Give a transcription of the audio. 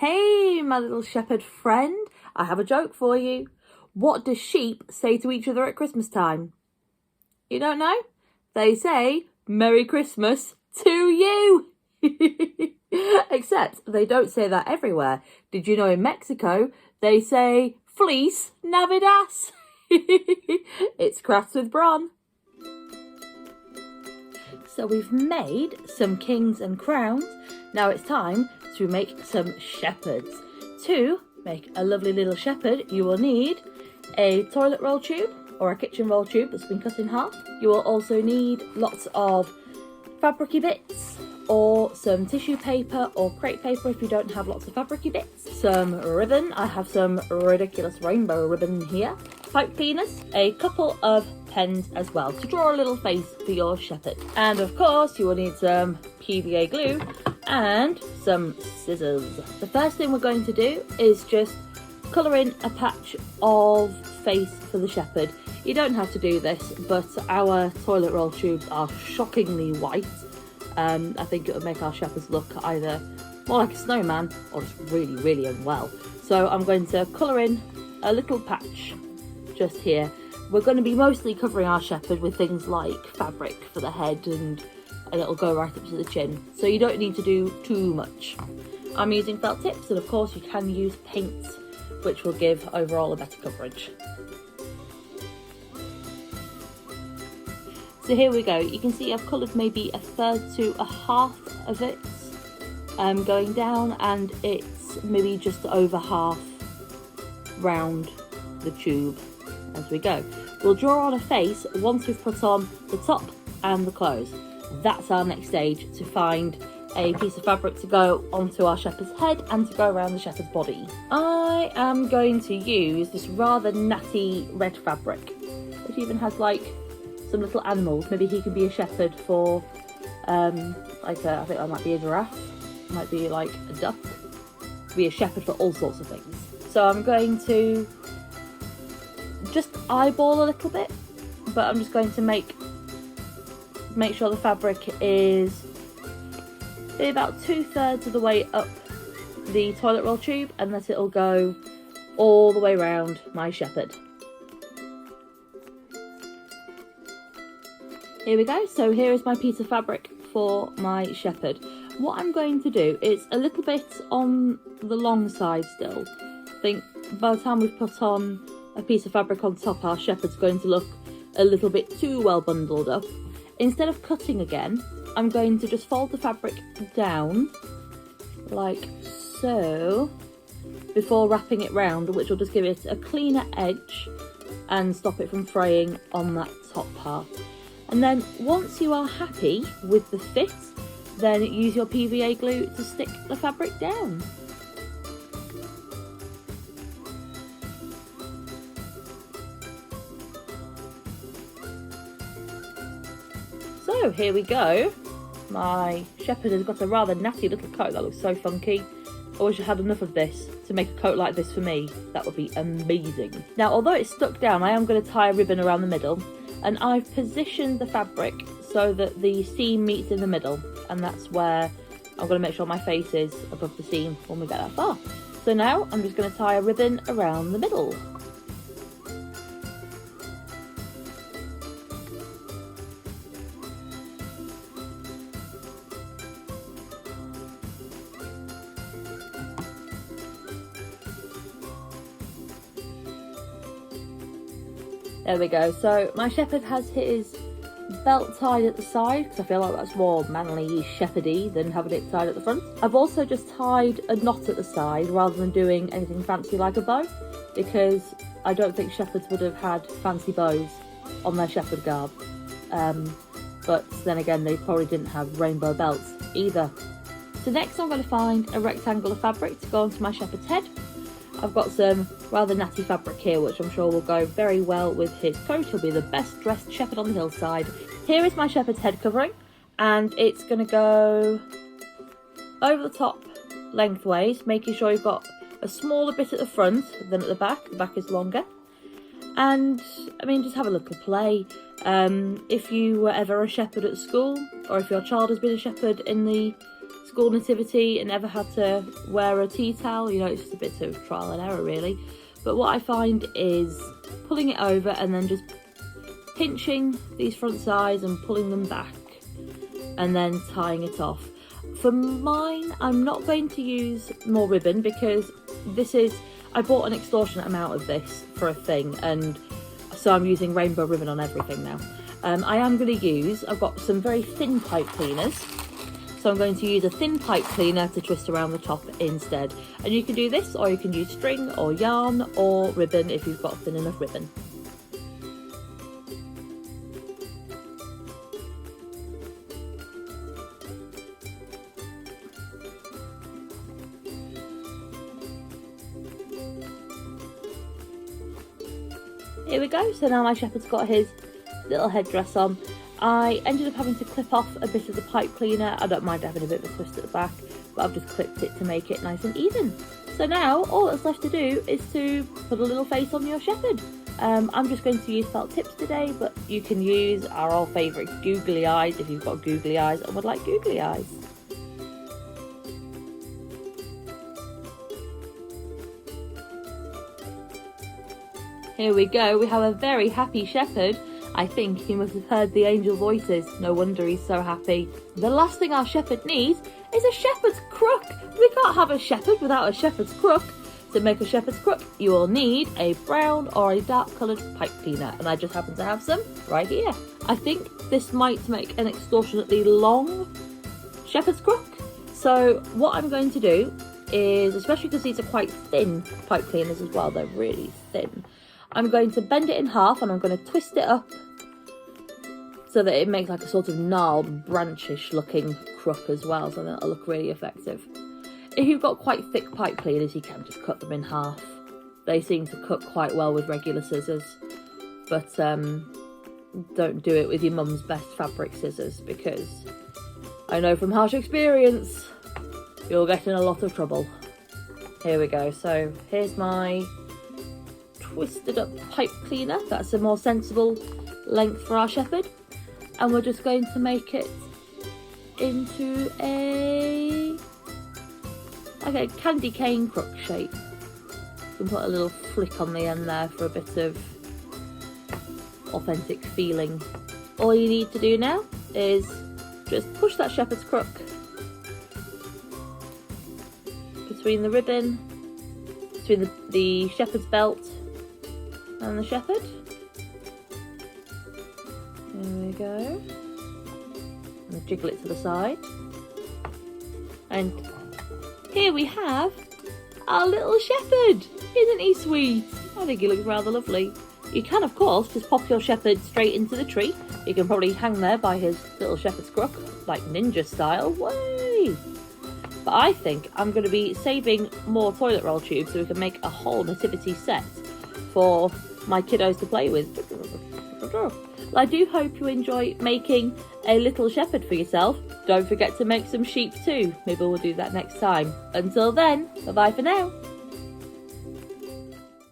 Hey, my little shepherd friend, I have a joke for you. What do sheep say to each other at Christmas time? You don't know? They say, Merry Christmas to you! Except they don't say that everywhere. Did you know in Mexico, they say, Feliz Navidad? It's crafts with brawn. So we've made some kings and crowns. Now it's time to make some shepherds. To make a lovely little shepherd, you will need a toilet roll tube or a kitchen roll tube that's been cut in half. You will also need lots of fabricy bits or some tissue paper or crepe paper if you don't have lots of fabricy bits. Some ribbon. I have some ridiculous rainbow ribbon here. Pipe cleaners, a couple of pens as well to draw a little face for your shepherd. And of course you will need some PVA glue and some scissors. The first thing we're going to do is just colour in a patch of face for the shepherd. You don't have to do this, but our toilet roll tubes are shockingly white. I think it would make our shepherds look either more like a snowman or just really, really unwell. So I'm going to colour in a little patch just here. We're going to be mostly covering our shepherd with things like fabric for the head and it'll go right up to the chin. So you don't need to do too much. I'm using felt tips and of course you can use paint, which will give overall a better coverage. So here we go. You can see I've coloured maybe a third to a half of it going down, and it's maybe just over half round the tube as we go. We'll draw on a face once we've put on the top and the clothes. That's our next stage, to find a piece of fabric to go onto our shepherd's head and to go around the shepherd's body. I am going to use this rather natty red fabric, which even has like some little animals. Maybe he can be a shepherd for I think that might be a giraffe, might be like a duck, be a shepherd for all sorts of things. So I'm going to just eyeball a little bit, but I'm just going to make sure the fabric is about 2/3 of the way up the toilet roll tube and that it'll go all the way around my shepherd. Here we go. So here is my piece of fabric for my shepherd. What I'm going to do is a little bit on the long side still. I think by the time we've put on a piece of fabric on top, our shepherd's going to look a little bit too well bundled up. Instead of cutting again, I'm going to just fold the fabric down like so before wrapping it round, which will just give it a cleaner edge and stop it from fraying on that top part. And then once you are happy with the fit, then use your PVA glue to stick the fabric down. So here we go. My shepherd has got a rather natty little coat that looks so funky. I wish I had enough of this to make a coat like this for me. That would be amazing. Now, although it's stuck down, I am going to tie a ribbon around the middle. And I've positioned the fabric so that the seam meets in the middle. And that's where I'm going to make sure my face is above the seam when we get that far. So now I'm just going to tie a ribbon around the middle. There we go. So my shepherd has his belt tied at the side because I feel like that's more manly shepherdy than having it tied at the front. I've also just tied a knot at the side rather than doing anything fancy like a bow, because I don't think shepherds would have had fancy bows on their shepherd garb. But then again, they probably didn't have rainbow belts either. So next I'm going to find a rectangle of fabric to go onto my shepherd's head. I've got some rather natty fabric here, which I'm sure will go very well with his coat. He'll be the best dressed shepherd on the hillside. Here is my shepherd's head covering, and it's going to go over the top lengthways, making sure you've got a smaller bit at the front than at the back. The back is longer. And, I mean, just have a little play. If you were ever a shepherd at school, or if your child has been a shepherd in the school nativity and ever had to wear a tea towel, you know, it's just a bit of trial and error really. But what I find is pulling it over and then just pinching these front sides and pulling them back and then tying it off. For mine, I'm not going to use more ribbon because I bought an extortionate amount of this for a thing, and so I'm using rainbow ribbon on everything now. I am going to use, I've got some very thin pipe cleaners, so I'm going to use a thin pipe cleaner to twist around the top instead. And you can do this, or you can use string or yarn or ribbon if you've got thin enough ribbon. Here we go, so now my shepherd's got his little headdress on. I ended up having to clip off a bit of the pipe cleaner. I don't mind having a bit of a twist at the back, but I've just clipped it to make it nice and even. So now all that's left to do is to put a little face on your shepherd. I'm just going to use felt tips today, but you can use our old favourite googly eyes if you've got googly eyes and would like googly eyes. Here we go, we have a very happy shepherd. I think he must have heard the angel voices. No wonder he's so happy. The last thing our shepherd needs is a shepherd's crook. We can't have a shepherd without a shepherd's crook. To make a shepherd's crook, you will need a brown or a dark coloured pipe cleaner, and I just happen to have some right here. I think this might make an extortionately long shepherd's crook. So what I'm going to do is, especially because these are quite thin pipe cleaners as well, they're really thin, I'm going to bend it in half and I'm going to twist it up so that it makes like a sort of gnarled, branchish looking crook as well, so that'll look really effective. If you've got quite thick pipe cleaners, you can just cut them in half. They seem to cut quite well with regular scissors, but don't do it with your mum's best fabric scissors, because I know from harsh experience you'll get in a lot of trouble. Here we go, so here's my twisted up pipe cleaner. That's a more sensible length for our shepherd, and we're just going to make it into like a candy cane crook shape. You can put a little flick on the end there for a bit of authentic feeling. All you need to do now is just push that shepherd's crook between the ribbon, between the shepherd's belt and the shepherd. There we go. And jiggle it to the side. And here we have our little shepherd. Isn't he sweet? I think he looks rather lovely. You can, of course, just pop your shepherd straight into the tree. You can probably hang there by his little shepherd's crook, like ninja style. Way! But I think I'm going to be saving more toilet roll tubes so we can make a whole nativity set for my kiddos to play with. Well, I do hope you enjoy making a little shepherd for yourself. Don't forget to make some sheep too. Maybe we'll do that next time. Until then, bye bye for now.